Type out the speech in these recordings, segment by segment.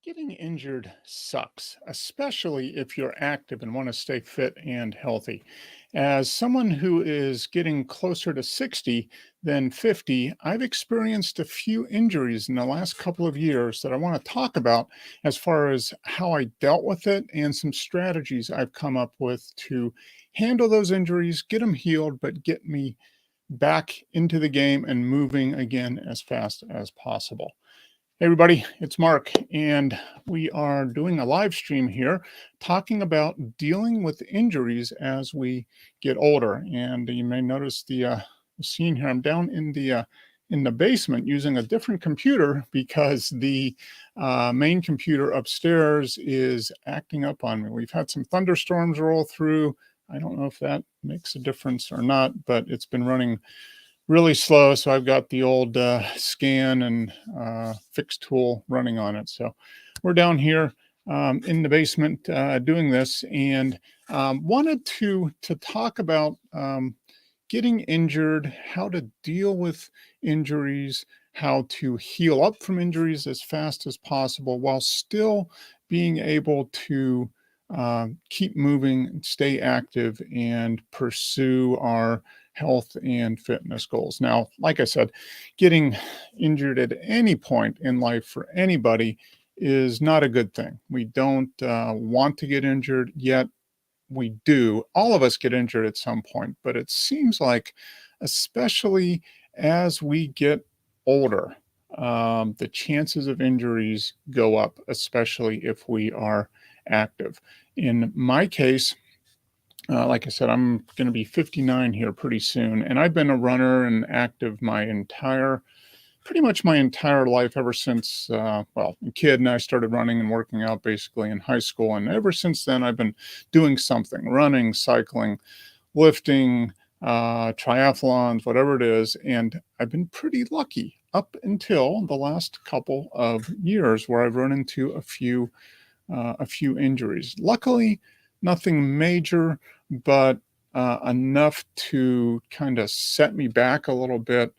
Getting injured sucks, especially if you're active and want to stay fit and healthy. As someone who is getting closer to 60 than 50, I've experienced a few injuries in the last couple of years that I want to talk about as far as how I dealt with it and some strategies I've come up with to handle those injuries, get them healed, but get me back into the game and moving again as fast as possible. Hey everybody, it's Mark, and we are doing a live stream here talking about dealing with injuries as we get older. And you may notice the scene here. I'm down in the basement using a different computer because the main computer upstairs is acting up on me. We've had some thunderstorms roll through. I don't know if that makes a difference or not, but it's been running really slow. So I've got the old scan and fix tool running on it. So we're down here in the basement doing this, and wanted to talk about getting injured, how to deal with injuries, how to heal up from injuries as fast as possible while still being able to keep moving, stay active, and pursue our health and fitness goals. Now, like I said, getting injured at any point in life for anybody is not a good thing. We don't want to get injured, yet we do. All of us get injured at some point, but it seems like, especially as we get older, the chances of injuries go up, especially if we are active. In my case, like I said, I'm going to be 59 here pretty soon, and I've been a runner and active pretty much my entire life ever since, a kid, and I started running and working out basically in high school. And ever since then, I've been doing something, running, cycling, lifting, triathlons, whatever it is. And I've been pretty lucky up until the last couple of years where I've run into a few injuries. Luckily, nothing major, but enough to kind of set me back a little bit,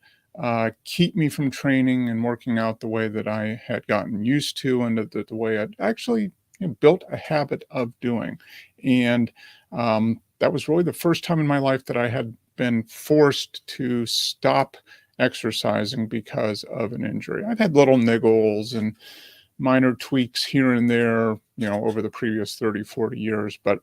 keep me from training and working out the way that I had gotten used to, and the way I'd actually built a habit of doing. And that was really the first time in my life that I had been forced to stop exercising because of an injury. I've had little niggles and minor tweaks here and there, over the previous 30, 40 years, but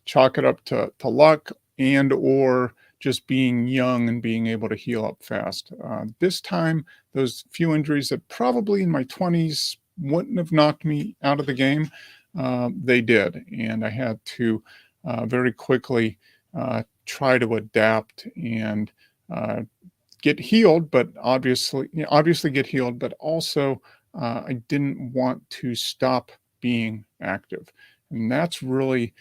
chalk it up to luck and or just being young and being able to heal up fast. This time, those few injuries that probably in my 20s wouldn't have knocked me out of the game, they did. And I had to very quickly try to adapt and get healed, but obviously get healed, but also I didn't want to stop being active. And that's really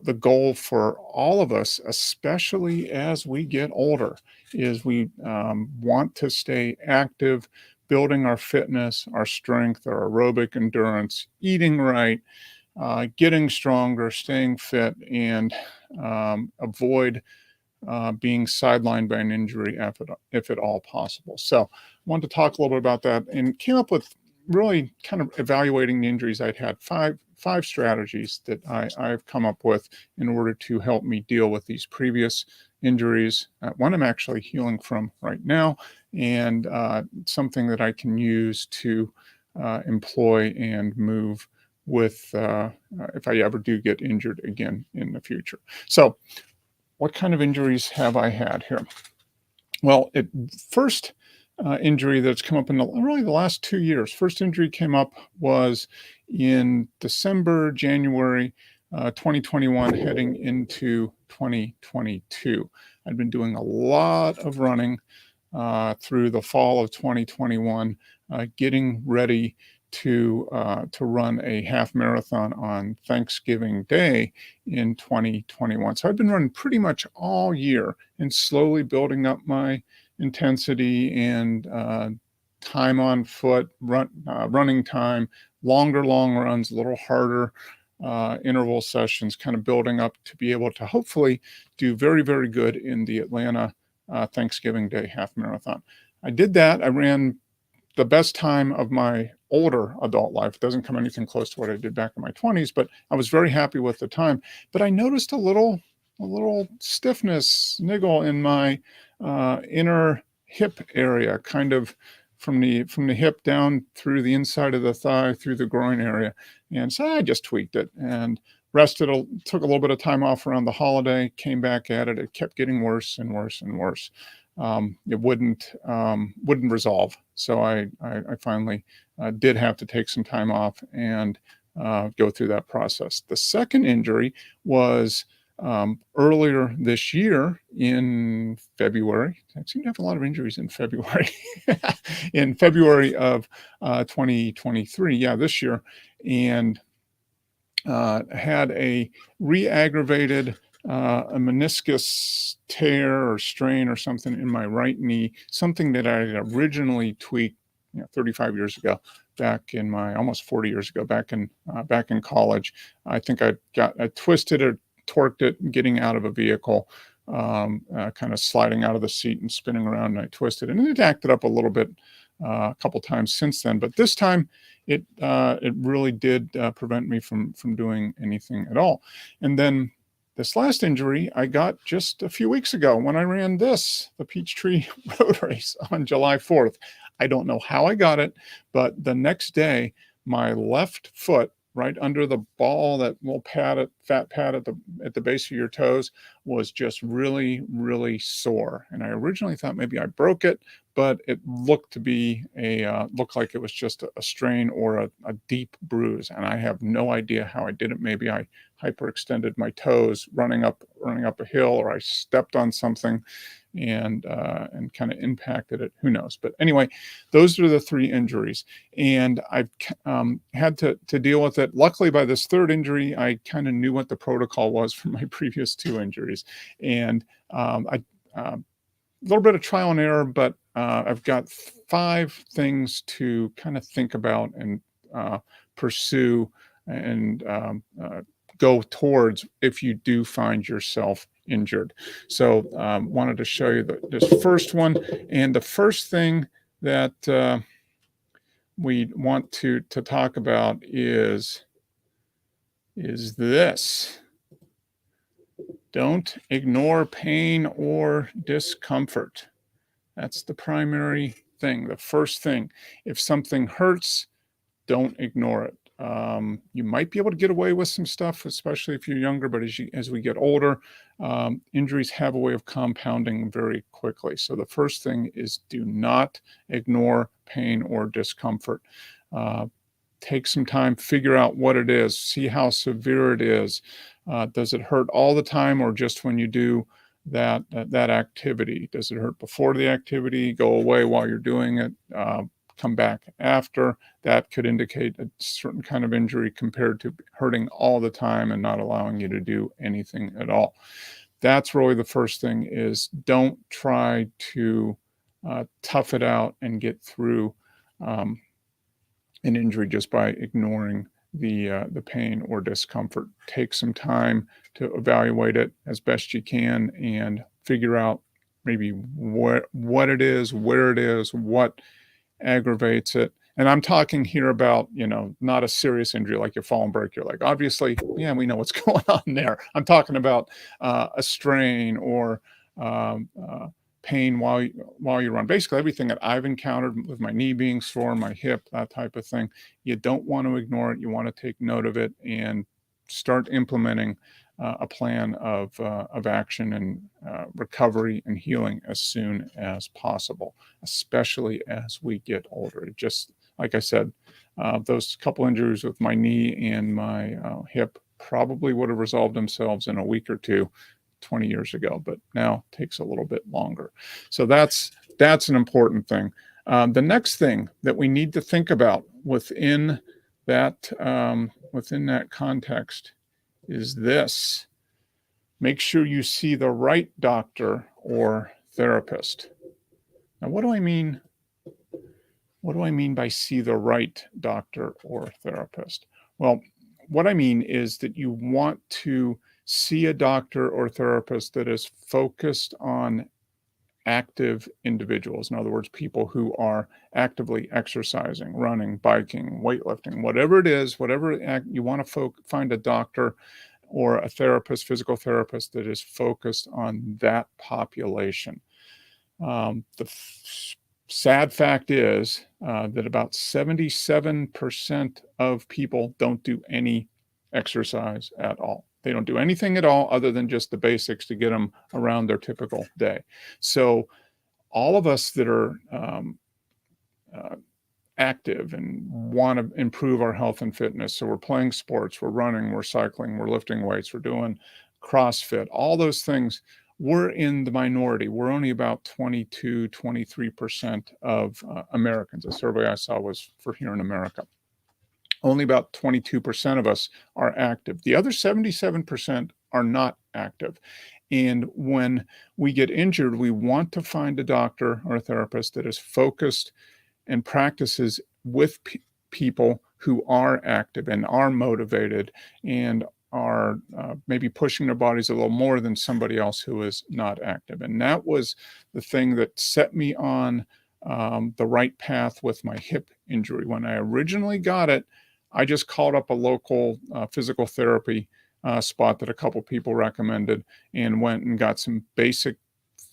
the goal for all of us, especially as we get older, is we want to stay active, building our fitness, our strength, our aerobic endurance, eating right, getting stronger, staying fit, and avoid being sidelined by an injury if at all possible. So I wanted to talk a little bit about that and came up with really kind of evaluating the injuries I'd had, five strategies that I've come up with in order to help me deal with these previous injuries. One I'm actually healing from right now, and something that I can use to employ and move with if I ever do get injured again in the future. So what kind of injuries have I had here? Well, first injury that's come up in really the last 2 years. First injury came up was in December, January 2021, heading into 2022. I'd been doing a lot of running through the fall of 2021, getting ready to run a half marathon on Thanksgiving Day in 2021. So I've been running pretty much all year and slowly building up my intensity and time on foot, running time, longer long runs, a little harder interval sessions, kind of building up to be able to hopefully do very, very good in the Atlanta Thanksgiving Day half marathon. I did that. I ran the best time of my older adult life. It doesn't come anything close to what I did back in my 20s, but I was very happy with the time. But I noticed a little stiffness, niggle in my inner hip area, kind of from the hip down through the inside of the thigh, through the groin area. And so I just tweaked it and rested, took a little bit of time off around the holiday, came back at it. It kept getting worse and worse and worse. It wouldn't resolve. So I finally did have to take some time off and go through that process. The second injury was earlier this year in February. I seem to have a lot of injuries in February. In February of 2023, yeah, this year, and had a re-aggravated a meniscus tear or strain or something in my right knee, something that I had originally tweaked 35 years ago, back in my almost 40 years ago, back in college. I think I twisted or torqued it getting out of a vehicle, kind of sliding out of the seat and spinning around, and I twisted it, and it acted up a little bit a couple times since then, but this time it really did prevent me from doing anything at all. And then this last injury I got just a few weeks ago when I ran the Peachtree Road Race on July 4th. I don't know how I got it, but the next day, my left foot, right under the ball, that little fat pad at the base of your toes, was just really, really sore. And I originally thought maybe I broke it, but it looked looked like it was just a strain or a deep bruise. And I have no idea how I did it. Maybe I hyperextended my toes running up a hill, or I stepped on something and kind of impacted it. Who knows? But anyway, those are the three injuries, and I've had to deal with it. Luckily, by this third injury, I kind of knew what the protocol was from my previous two injuries, and a little bit of trial and error, but I've got 5 things to kind of think about and pursue and go towards if you do find yourself injured. So wanted to show you this first one. And the first thing that we want to talk about is this. Don't ignore pain or discomfort. That's the primary thing, the first thing. If something hurts, don't ignore it. You might be able to get away with some stuff, especially if you're younger, but as we get older, injuries have a way of compounding very quickly. So the first thing is, do not ignore pain or discomfort. Take some time, figure out what it is, see how severe it is. Does it hurt all the time, or just when you do that activity? Does it hurt before the activity, go away while you're doing it, come back after? That could indicate a certain kind of injury compared to hurting all the time and not allowing you to do anything at all. That's really the first thing, is don't try to tough it out and get through an injury just by ignoring the pain or discomfort. Take some time to evaluate it as best you can and figure out maybe what it is, where it is, what aggravates it. And I'm talking here about, not a serious injury like you fall and break your leg. Obviously, yeah, we know what's going on there. I'm talking about a strain or pain while you run. Basically, everything that I've encountered with my knee being sore, my hip, that type of thing. You don't want to ignore it. You want to take note of it and start implementing a plan of action and recovery and healing as soon as possible, especially as we get older. It just, like I said, those couple injuries with my knee and my hip probably would have resolved themselves in a week or two 20 years ago, but now it takes a little bit longer. So that's an important thing. The next thing that we need to think about within that context is this. Make sure you see the right doctor or therapist. Now, what do I mean? What do I mean by see the right doctor or therapist? Well, what I mean is that you want to see a doctor or therapist that is focused on active individuals. In other words, people who are actively exercising, running, biking, weightlifting, whatever it is, you want to find a doctor or a therapist, physical therapist that is focused on that population. The sad fact is that about 77% of people don't do any exercise at all. They don't do anything at all other than just the basics to get them around their typical day. So, all of us that are uh, active and want to improve our health and fitness. So we're playing sports, we're running, we're cycling, we're lifting weights, we're doing CrossFit, all those things. We're in the minority. We're only about 22, 23% of Americans. A survey I saw was for here in America. Only about 22% of us are active. The other 77% are not active. And when we get injured, we want to find a doctor or a therapist that is focused and practices with people who are active and are motivated and are maybe pushing their bodies a little more than somebody else who is not active. And that was the thing that set me on the right path with my hip injury. When I originally got it, I just called up a local physical therapy spot that a couple people recommended and went and got some basic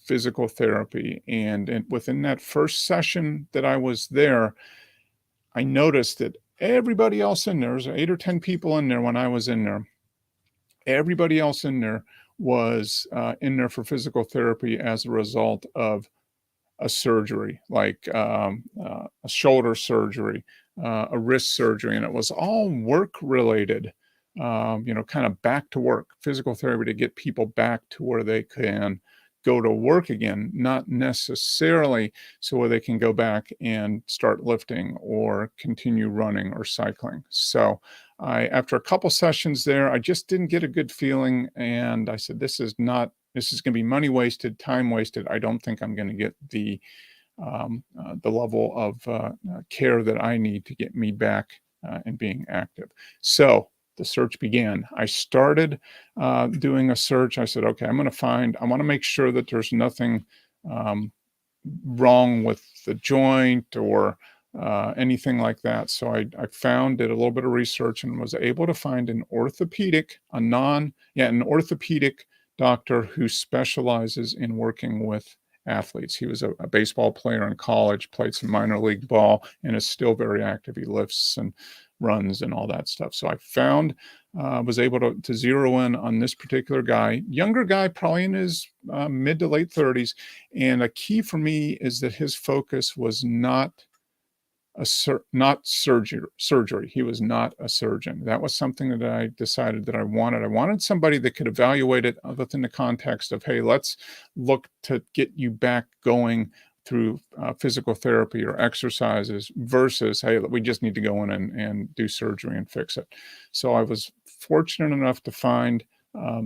physical therapy. And within that first session that I was there, I noticed that everybody else in there, there's 8 or 10 people in there when I was in there, everybody else in there was in there for physical therapy as a result of a surgery, like a shoulder surgery, a wrist surgery, and it was all work related, kind of back to work, physical therapy to get people back to where they can go to work again, not necessarily so where they can go back and start lifting or continue running or cycling. So after a couple sessions there, I just didn't get a good feeling. And I said, this is going to be money wasted, time wasted. I don't think I'm going to get the level of care that I need to get me back and being active. So the search began. I started doing a search. I said, okay, I want to make sure that there's nothing wrong with the joint or anything like that. So I did a little bit of research and was able to find an orthopedic doctor who specializes in working with athletes. He was a baseball player in college, played some minor league ball, and is still very active. He lifts and runs and all that stuff. So I was able to zero in on this particular guy, younger guy, probably in his mid to late 30s. And a key for me is that his focus was not surgery. He was not a surgeon. That was something that I decided that I wanted. I wanted somebody that could evaluate it within the context of, hey, let's look to get you back going through physical therapy or exercises versus, hey, we just need to go in and do surgery and fix it. So I was fortunate enough to find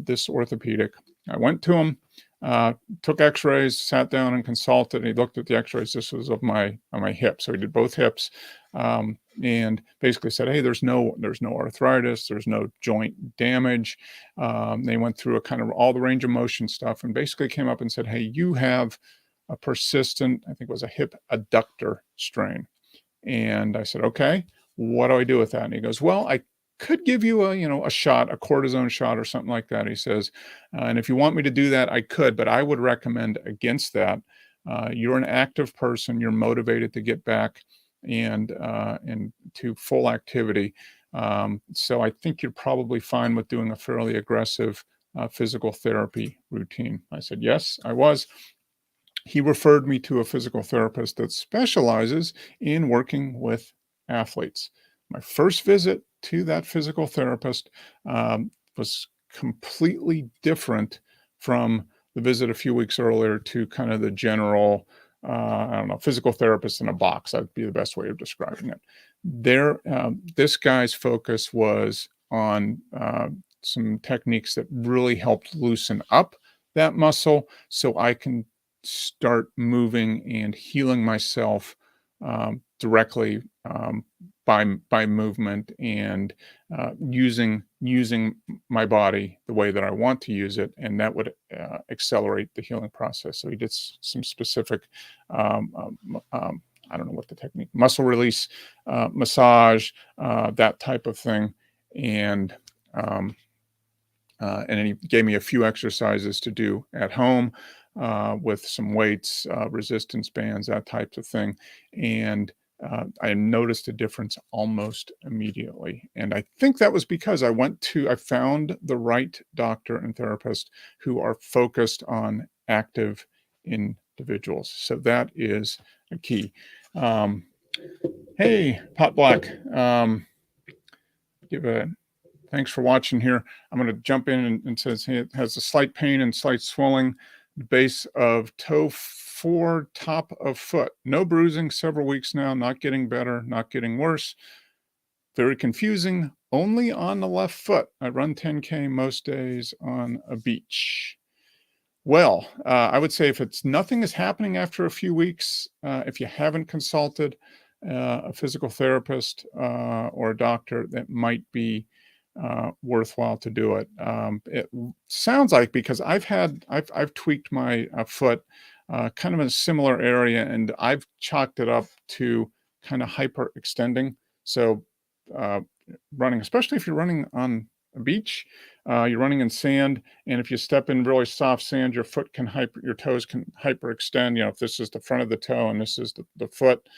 this orthopedic. I went to him, took x-rays, sat down and consulted. And he looked at the x-rays. This was of my hip. So he did both hips and basically said, hey, there's no arthritis. There's no joint damage. They went through a kind of all the range of motion stuff and basically came up and said, hey, you have a persistent, I think it was a hip adductor strain. And I said, okay, what do I do with that? And he goes, well, I could give you a shot, a cortisone shot or something like that. He says, and if you want me to do that, I could, but I would recommend against that. You're an active person. You're motivated to get back and to full activity. So I think you're probably fine with doing a fairly aggressive physical therapy routine. I said, yes, I was. He referred me to a physical therapist that specializes in working with athletes. My first visit to that physical therapist was completely different from the visit a few weeks earlier to kind of the general, physical therapist in a box. That'd be the best way of describing it. This guy's focus was on some techniques that really helped loosen up that muscle so I can start moving and healing myself directly by movement and using my body the way that I want to use it, and that would accelerate the healing process. So he did some specific, I don't know what the technique, muscle release, massage, that type of thing, and um, and then he gave me a few exercises to do at home with some weights, resistance bands, that type of thing. And I noticed a difference almost immediately. And I think that was because I found the right doctor and therapist who are focused on active individuals. So that is a key. Um, hey, Pot Black. Give a Thanks for watching here. I'm going to jump in and says it has a slight pain and slight swelling, base of toe 4, top of foot. No bruising, several weeks now, not getting better, not getting worse. Very confusing, only on the left foot. I run 10K most days on a beach. Well, I would say if nothing is happening after a few weeks, if you haven't consulted a physical therapist or a doctor, that might be worthwhile to do it. It sounds like because I've tweaked my foot kind of in a similar area, and I've chalked it up to kind of hyperextending. So uh, running, especially if you're running on a beach, you're running in sand, and if you step in really soft sand, your toes can hyperextend. If this is the front of the toe and this is the foot,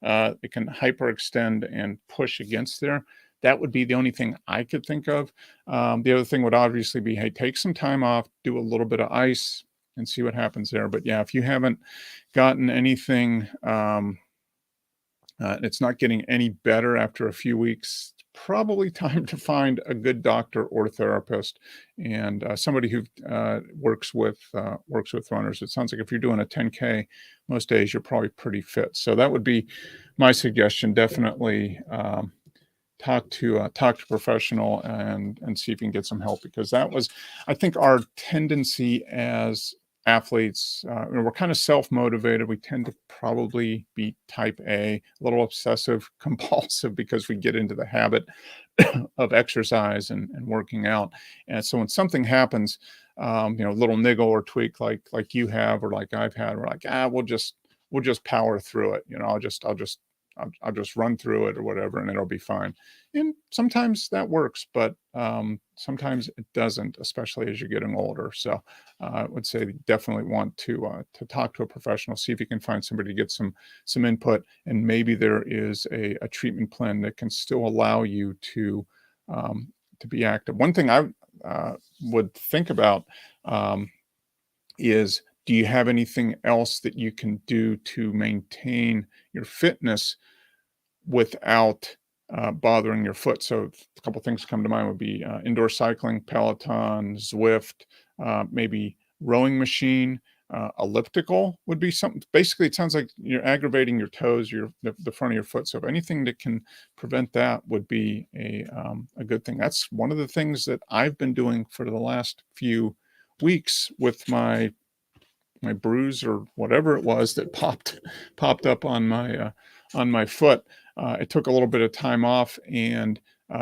it can hyperextend and push against there. That would be the only thing I could think of. The other thing would obviously be, hey, take some time off, do a little bit of ice, and see what happens there. But yeah, if you haven't gotten anything, it's not getting any better after a few weeks, it's probably time to find a good doctor or therapist and somebody who works with runners. It sounds like if you're doing a 10K most days, you're probably pretty fit. So that would be my suggestion. Definitely talk to a professional and see if you can get some help, because that was, I think, our tendency as athletes. We're kind of self-motivated. We tend to probably be type A little obsessive compulsive, because we get into the habit of exercise and working out. And so when something happens, a little niggle or tweak like you have or like I've had, we're like, we'll just power through it. I'll just run through it or whatever, and it'll be fine. And sometimes that works, but sometimes it doesn't, especially as you're getting older. So I would say definitely want to talk to a professional, see if you can find somebody to get some input, and maybe there is a treatment plan that can still allow you to be active. One thing I would think about is, do you have anything else that you can do to maintain your fitness without bothering your foot? So a couple things come to mind would be indoor cycling, Peloton, Zwift, maybe rowing machine, elliptical would be something. Basically, it sounds like you're aggravating your toes, the front of your foot. So if anything that can prevent that would be a good thing. That's one of the things that I've been doing for the last few weeks with my bruise or whatever it was that popped up on my foot. It took a little bit of time off, and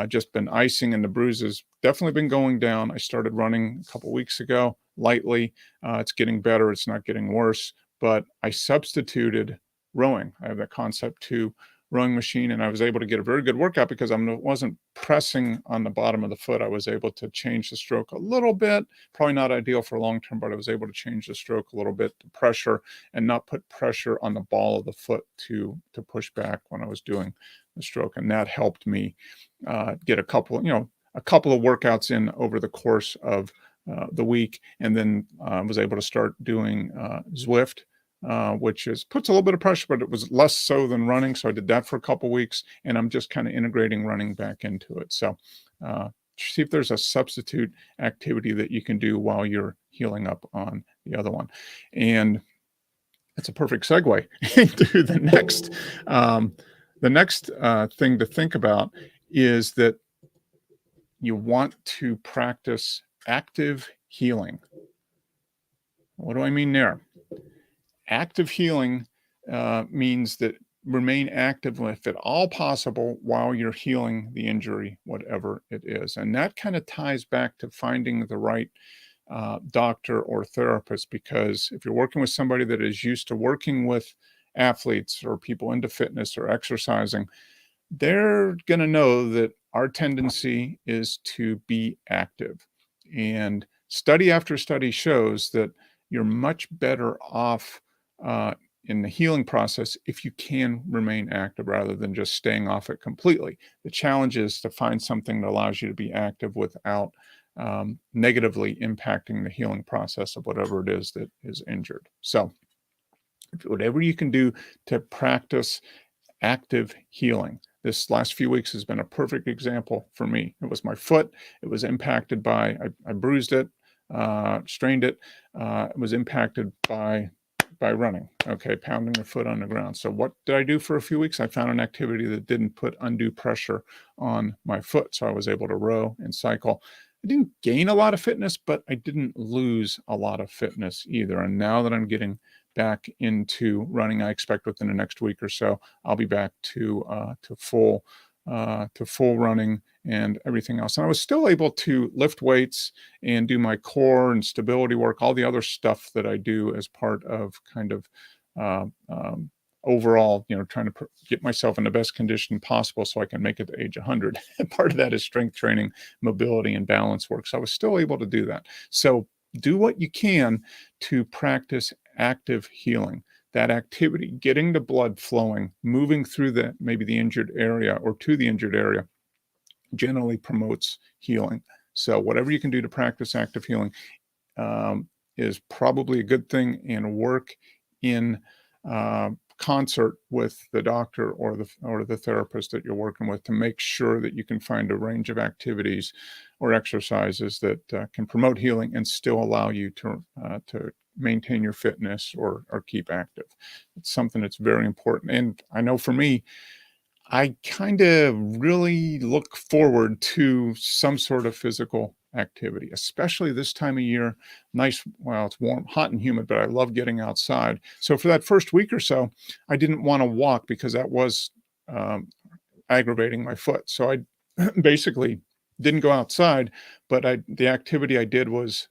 just been icing, and the bruises definitely been going down. I started running a couple weeks ago lightly. It's getting better. It's not getting worse, but I substituted rowing. I have that Concept 2 rowing machine, and I was able to get a very good workout because I wasn't pressing on the bottom of the foot. I was able to change the stroke a little bit. Probably not ideal for long term, but I was able to change the stroke a little bit to pressure and not put pressure on the ball of the foot to push back when I was doing the stroke. And that helped me get a couple of workouts in over the course of the week, and then was able to start doing Zwift, which puts a little bit of pressure, but it was less so than running. So I did that for a couple weeks, and I'm just kind of integrating running back into it. So see if there's a substitute activity that you can do while you're healing up on the other one. And that's a perfect segue into the next thing to think about is that you want to practice active healing. What do I mean there? Active healing means that remain active if at all possible while you're healing the injury, whatever it is. And that kind of ties back to finding the right doctor or therapist, because if you're working with somebody that is used to working with athletes or people into fitness or exercising, they're going to know that our tendency is to be active. And study after study shows that you're much better off in the healing process if you can remain active rather than just staying off it completely. The challenge is to find something that allows you to be active without negatively impacting the healing process of whatever it is that is injured. So, whatever you can do to practice active healing. This last few weeks has been a perfect example for me. It was my foot. It was impacted by, I bruised it, strained it. It was impacted by running, okay, pounding the foot on the ground. So what did I do for a few weeks? I found an activity that didn't put undue pressure on my foot. So I was able to row and cycle. I didn't gain a lot of fitness, but I didn't lose a lot of fitness either. And now that I'm getting back into running, I expect within the next week or so, I'll be back to full running and everything else. And I was still able to lift weights and do my core and stability work, all the other stuff that I do as part of kind of uh, um, overall, trying to get myself in the best condition possible so I can make it to age 100. Part of that is strength training, mobility, and balance work. So I was still able to do that. So do what you can to practice active healing. That activity, getting the blood flowing, moving through maybe the injured area or to the injured area, generally promotes healing. So whatever you can do to practice active healing is probably a good thing, and work in concert with the doctor or the therapist that you're working with to make sure that you can find a range of activities or exercises that can promote healing and still allow you to maintain your fitness or keep active. It's something that's very important. And I know for me, I kind of really look forward to some sort of physical activity, especially this time of year. Nice, well, it's warm, hot and humid, but I love getting outside. So for that first week or so, I didn't want to walk because that was um, aggravating my foot. So I basically didn't go outside, but the activity I did was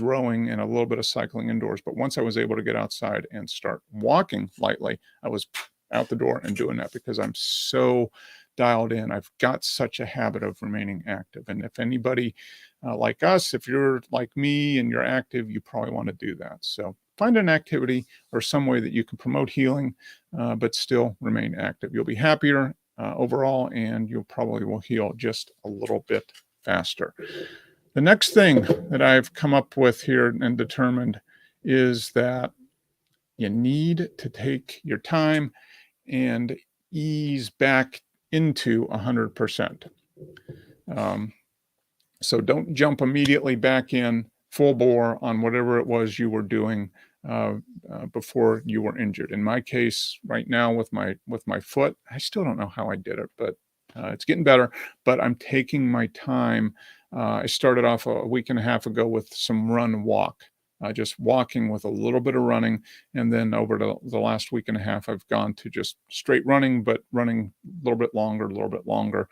rowing and a little bit of cycling indoors. But once I was able to get outside and start walking lightly, I was out the door and doing that because I'm so dialed in. I've got such a habit of remaining active. And if anybody like us, if you're like me and you're active, you probably want to do that. So find an activity or some way that you can promote healing, but still remain active. You'll be happier overall, and you probably will heal just a little bit faster. The next thing that I've come up with here and determined is that you need to take your time and ease back into 100%. So don't jump immediately back in full bore on whatever it was you were doing before you were injured. In my case, right now with my foot, I still don't know how I did it, but it's getting better. But I'm taking my time. I started off a week and a half ago with some run walk. Just walking with a little bit of running. And then over the last week and a half, I've gone to just straight running, but running a little bit longer.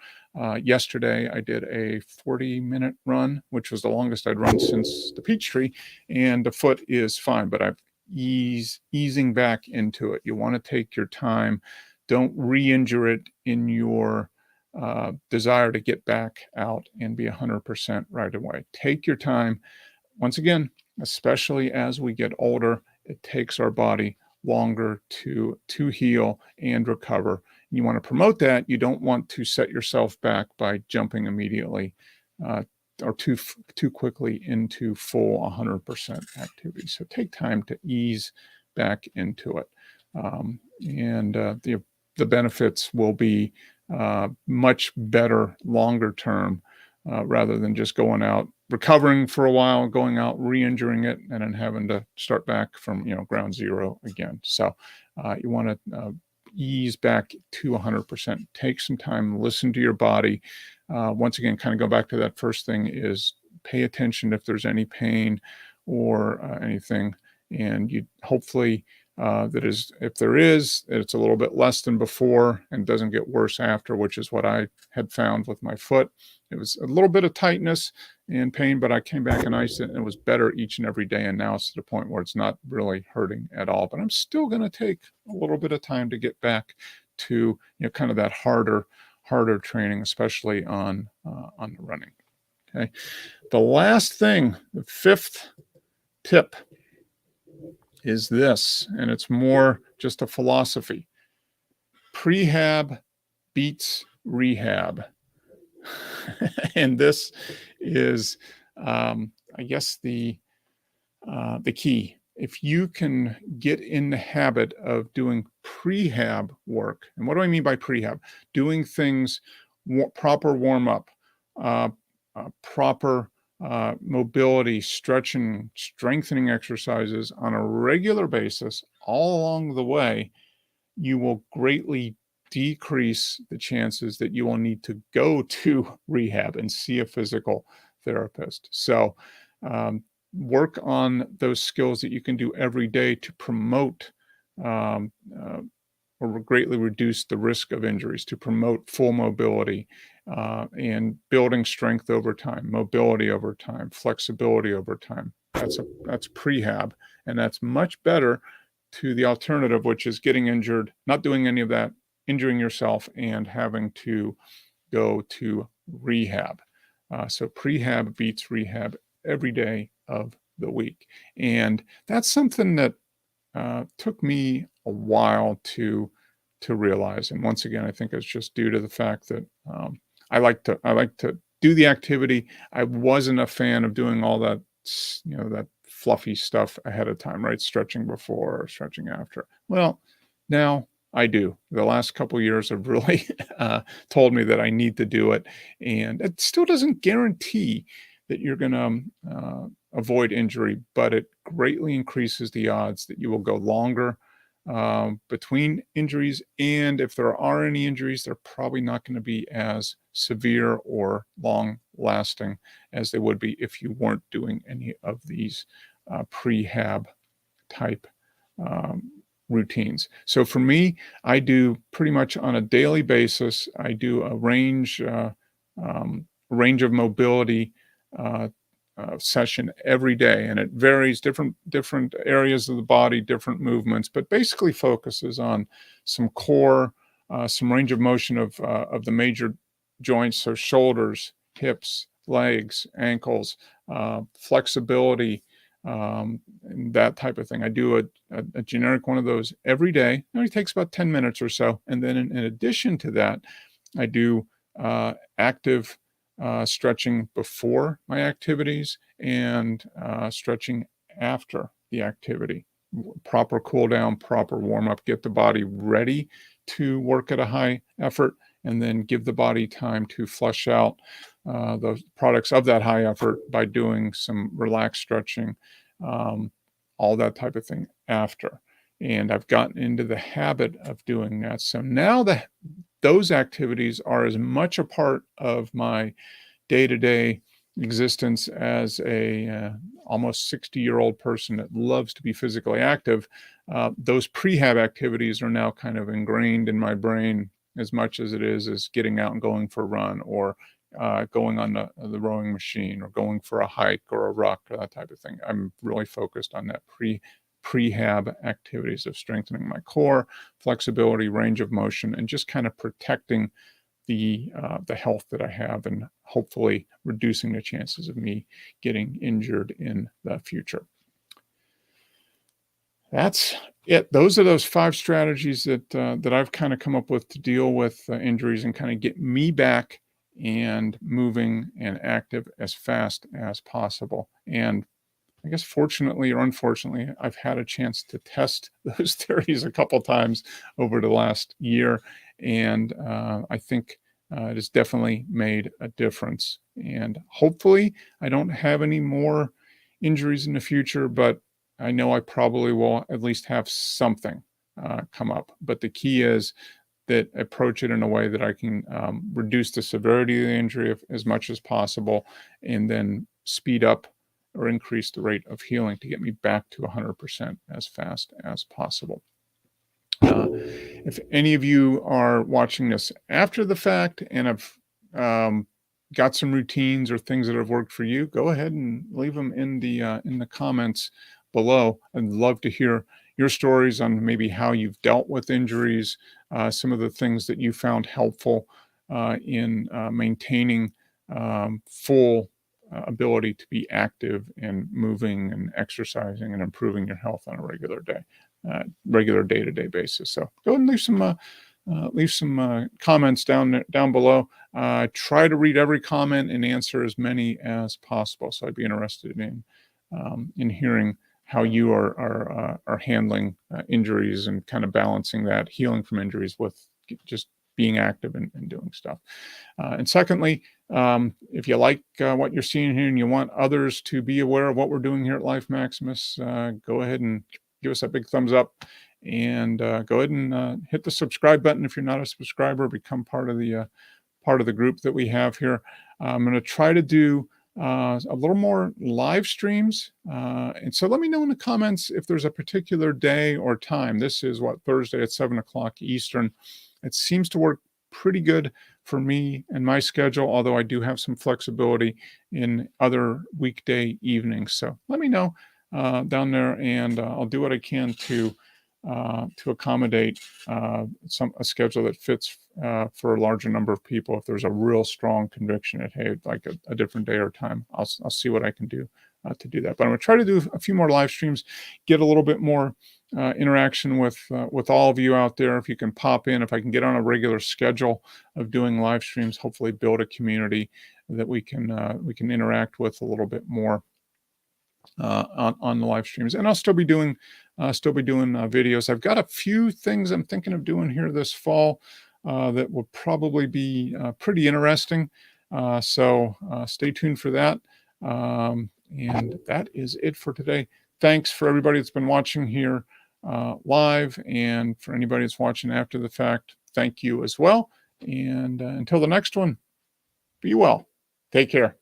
Yesterday, I did a 40-minute run, which was the longest I'd run since the Peachtree, and the foot is fine, but I'm easing back into it. You want to take your time. Don't re-injure it in your desire to get back out and be 100% right away. Take your time. Once again, especially as we get older, it takes our body longer to heal and recover. You want to promote that. You don't want to set yourself back by jumping immediately or too quickly into full 100% activity. So take time to ease back into it, and the benefits will be much better longer term, rather than just going out, recovering for a while, going out, re-injuring it, and then having to start back from ground zero again. So you want to ease back to 100%. Take some time, listen to your body. Once again, kind of go back to that first thing is pay attention if there's any pain or anything, and you hopefully that is, if there is, it's a little bit less than before and doesn't get worse after, which is what I had found with my foot. It was a little bit of tightness and pain, but I came back and iced it, and it was better each and every day. And now it's to the point where it's not really hurting at all. But I'm still going to take a little bit of time to get back to kind of that harder training, especially on the running. Okay. The last thing, the fifth tip, is this, and it's more just a philosophy. Prehab beats rehab. And this is, I guess, the key. If you can get in the habit of doing prehab work, and what do I mean by prehab? Doing things, proper warm up, proper mobility, stretching, strengthening exercises on a regular basis all along the way, you will greatly decrease the chances that you will need to go to rehab and see a physical therapist. So work on those skills that you can do every day to promote or greatly reduce the risk of injuries, to promote full mobility and building strength over time, mobility over time, flexibility over time. That's prehab, and that's much better to the alternative, which is getting injured, not doing any of that, injuring yourself, and having to go to rehab. So prehab beats rehab every day of the week. And that's something that took me a while to realize. And once again, I think it's just due to the fact that I like to do the activity. I wasn't a fan of doing all that, that fluffy stuff ahead of time, right? Stretching before or stretching after. Well, now I do. The last couple of years have really told me that I need to do it. And it still doesn't guarantee that you're going to avoid injury, but it greatly increases the odds that you will go longer between injuries. And if there are any injuries, they're probably not going to be as severe or long lasting as they would be if you weren't doing any of these prehab type routines. So for me, I do pretty much on a daily basis, I do a range of mobility session every day, and it varies, different areas of the body, different movements, but basically focuses on some core, some range of motion of the major joints, so shoulders, hips, legs, ankles, flexibility, and that type of thing. I do a generic one of those every day. It only takes about 10 minutes or so. And then in addition to that, I do active stretching before my activities and stretching after the activity. Proper cool down, proper warm up, get the body ready to work at a high effort, and then give the body time to flush out the products of that high effort by doing some relaxed stretching, all that type of thing after. And I've gotten into the habit of doing that. So now that those activities are as much a part of my day-to-day existence as a almost 60-year-old person that loves to be physically active, those prehab activities are now kind of ingrained in my brain as much as it is as getting out and going for a run, or going on the rowing machine, or going for a hike or a ruck, or that type of thing. I'm really focused on that prehab activities of strengthening my core, flexibility, range of motion, and just kind of protecting the health that I have, and hopefully reducing the chances of me getting injured in the future. That's it. Those are those 5 strategies that I've kind of come up with to deal with injuries and kind of get me back and moving and active as fast as possible. And I guess fortunately or unfortunately, I've had a chance to test those theories a couple times over the last year, and I think it has definitely made a difference. And hopefully, I don't have any more injuries in the future, but I know I probably will at least have something come up. But the key is that I approach it in a way that I can reduce the severity of the injury as much as possible, and then speed up or increase the rate of healing to get me back to 100% as fast as possible. If any of you are watching this after the fact and have got some routines or things that have worked for you, go ahead and leave them in the comments below. I'd love to hear your stories on maybe how you've dealt with injuries, some of the things that you found helpful in maintaining full ability to be active and moving and exercising and improving your health on a regular day-to-day basis. So go ahead and leave some comments down below. Try to read every comment and answer as many as possible. So I'd be interested in hearing how you are handling injuries and kind of balancing that healing from injuries with just being active and doing stuff. And secondly, if you like what you're seeing here and you want others to be aware of what we're doing here at Life Maximus, go ahead and give us a big thumbs up and go ahead and hit the subscribe button if you're not a subscriber. Become part of the group that we have here. I'm going to try to do a little more live streams. And so let me know in the comments if there's a particular day or time. This is Thursday at 7:00 Eastern. It seems to work pretty good for me and my schedule, although I do have some flexibility in other weekday evenings. So let me know down there, and I'll do what I can to accommodate a schedule that fits for a larger number of people. If there's a real strong conviction at, hey, like a different day or time, I'll see what I can do to do that. But I'm going to try to do a few more live streams, get a little bit more interaction with all of you out there. If you can pop in, if I can get on a regular schedule of doing live streams, hopefully build a community that we can interact with a little bit more on the live streams. And I'll still be doing videos. I've got a few things I'm thinking of doing here this fall that will probably be pretty interesting. So stay tuned for that. And that is it for today. Thanks for everybody that's been watching here live, and for anybody that's watching after the fact, thank you as well. And until the next one, be well. Take care.